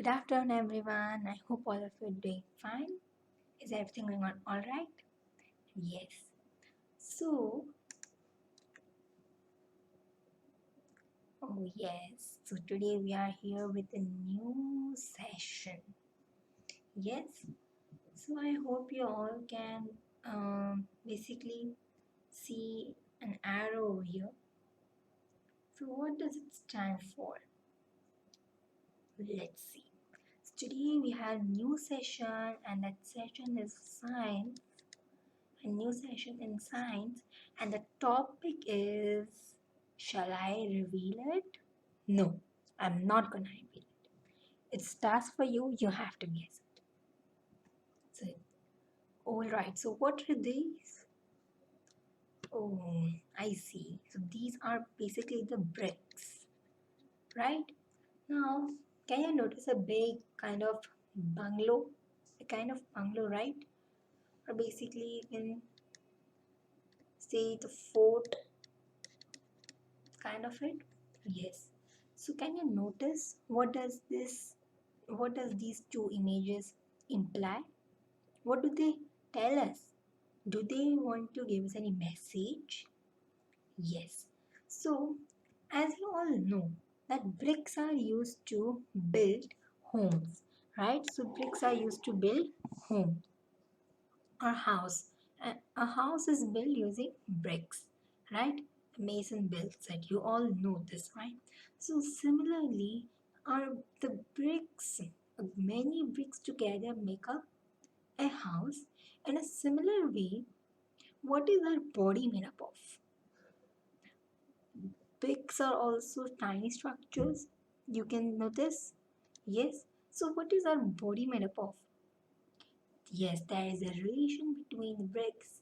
Good afternoon, everyone. I hope all of you are doing fine. Is everything going on all right? Yes. So, yes. So, today we are here with a new session. Yes. So, I hope you all can basically see an arrow over here. So, what does it stand for? Let's see. So today we have new session, and that session is science, a new session in science, and the topic is, shall I reveal it? No, I'm not gonna reveal it. It's task for you, you have to guess it. So, alright, so what are these? Oh, I see. So these are basically the bricks, right? Now, can you notice a big kind of bungalow? A kind of bungalow, right? Or basically, you can say the fort kind of it. Yes. So can you notice what does these two images imply? What do they tell us? Do they want to give us any message? Yes. So as you all know that bricks are used to build homes, right? So bricks are used to build home or house. A house is built using bricks, right? Mason builds it. You all know this, right? So similarly, are the bricks, many bricks together make up a house. In a similar way, what is our body made up of? Bricks are also tiny structures. You can notice. Yes. So what is our body made up of? Yes, there is a relation between the bricks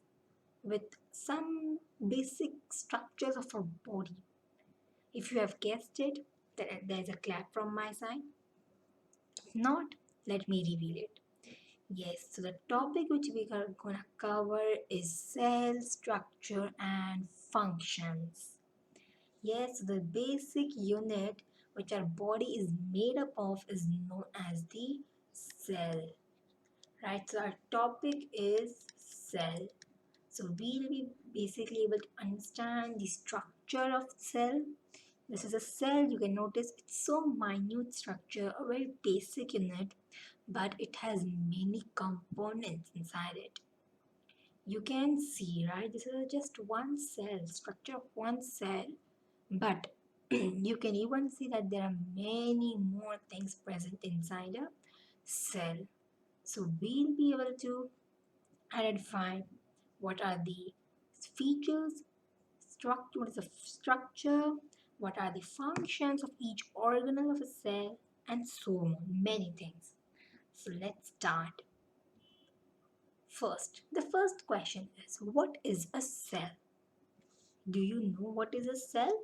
with some basic structures of our body. If you have guessed it, then there's a clap from my side. If not, let me reveal it. Yes, so the topic which we are gonna cover is cell structure and functions. Yes, the basic unit which our body is made up of is known as the cell. Right, so our topic is cell. So we'll be basically able to understand the structure of cell. This is a cell. You can notice it's so minute structure, a very basic unit, but it has many components inside it. You can see, right? This is just one cell, structure of one cell, but you can even see that there are many more things present inside a cell. So we'll be able to identify what are the features, structure, what is the structure, what are the functions of each organelle of a cell, and so on, many things. So let's start. First, the first question is, what is a cell? Do you know what is a cell?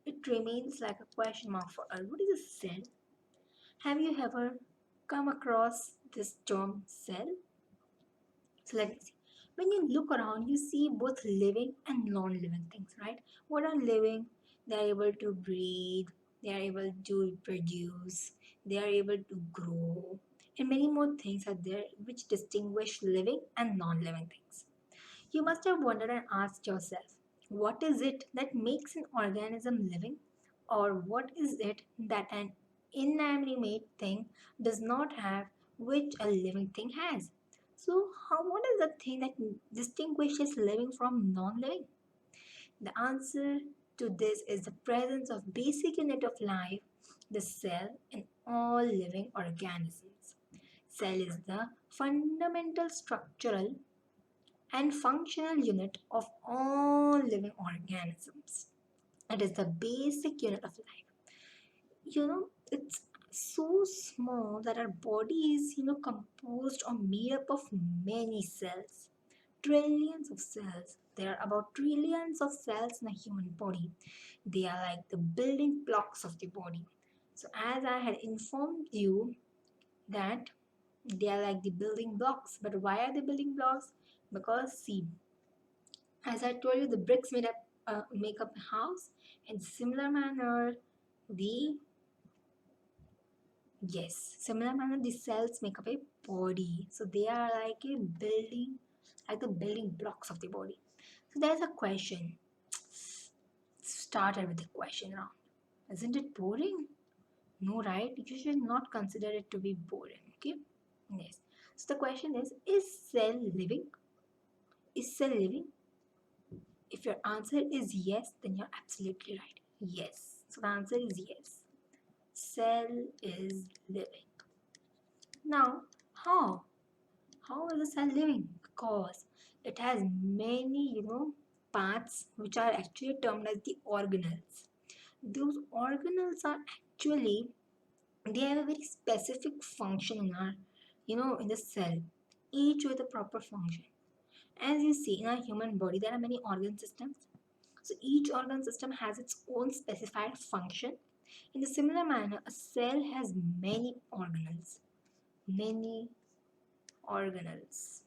It remains like a question mark for us. What is a cell? Have you ever come across this term cell? So let me see. When you look around, you see both living and non-living things, right? What are living? They are able to breathe, they are able to produce, they are able to grow, and many more things are there which distinguish living and non-living things. You must have wondered and asked yourself, what is it that makes an organism living? Or what is it that an inanimate thing does not have which a living thing has? So, what is the thing that distinguishes living from non living? The answer to this is the presence of basic unit of life, the cell, in all living organisms. Cell is the fundamental structural and functional unit of all living organisms. It is the basic unit of life. It's so small that our body is, composed or made up of many cells. Trillions of cells. There are about trillions of cells in a human body. They are like the building blocks of the body. So, as I had informed you, that they are like the building blocks. But why are they building blocks? Because, see, as I told you, the bricks make up a house. In similar manner, the Yes, similar manner, the cells make up a body. So they are like a building, like the building blocks of the body. So there's a question. Started with a question round. Isn't it boring? No, right? You should not consider it to be boring. Okay? Yes. So the question is cell living? Is cell living? If your answer is yes, then you're absolutely right. Yes. So the answer is yes. Cell is living. Now, how? How is a cell living? Because it has many, parts which are actually termed as the organelles. Those organelles are actually, they have a very specific function in our, in the cell, each with a proper function. As you see in our human body, there are many organ systems. So each organ system has its own specified function. In a similar manner, a cell has many organelles. Many organelles.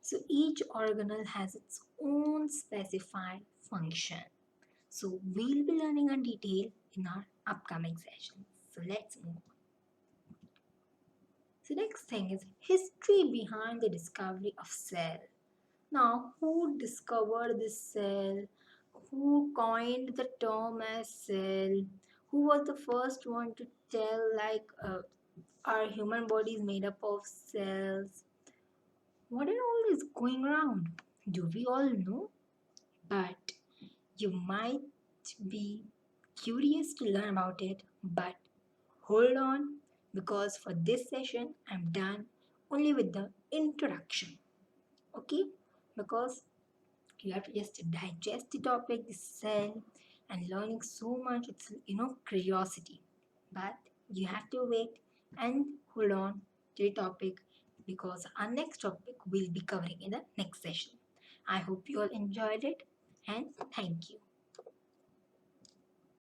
So each organelle has its own specified function. So we'll be learning in detail in our upcoming sessions. So let's move on. So next thing is history behind the discovery of cell. Now, who discovered this cell? Who coined the term as cell? Who was the first one to tell our human body is made up of cells? What and all is going around? Do we all know? But you might be curious to learn about it, but hold on, because for this session I'm done only with the introduction. Okay? Because you have to just digest the topic, the cell, and learning so much, it's curiosity. But you have to wait and hold on to the topic, because our next topic we'll be covering in the next session. I hope you all enjoyed it, and thank you.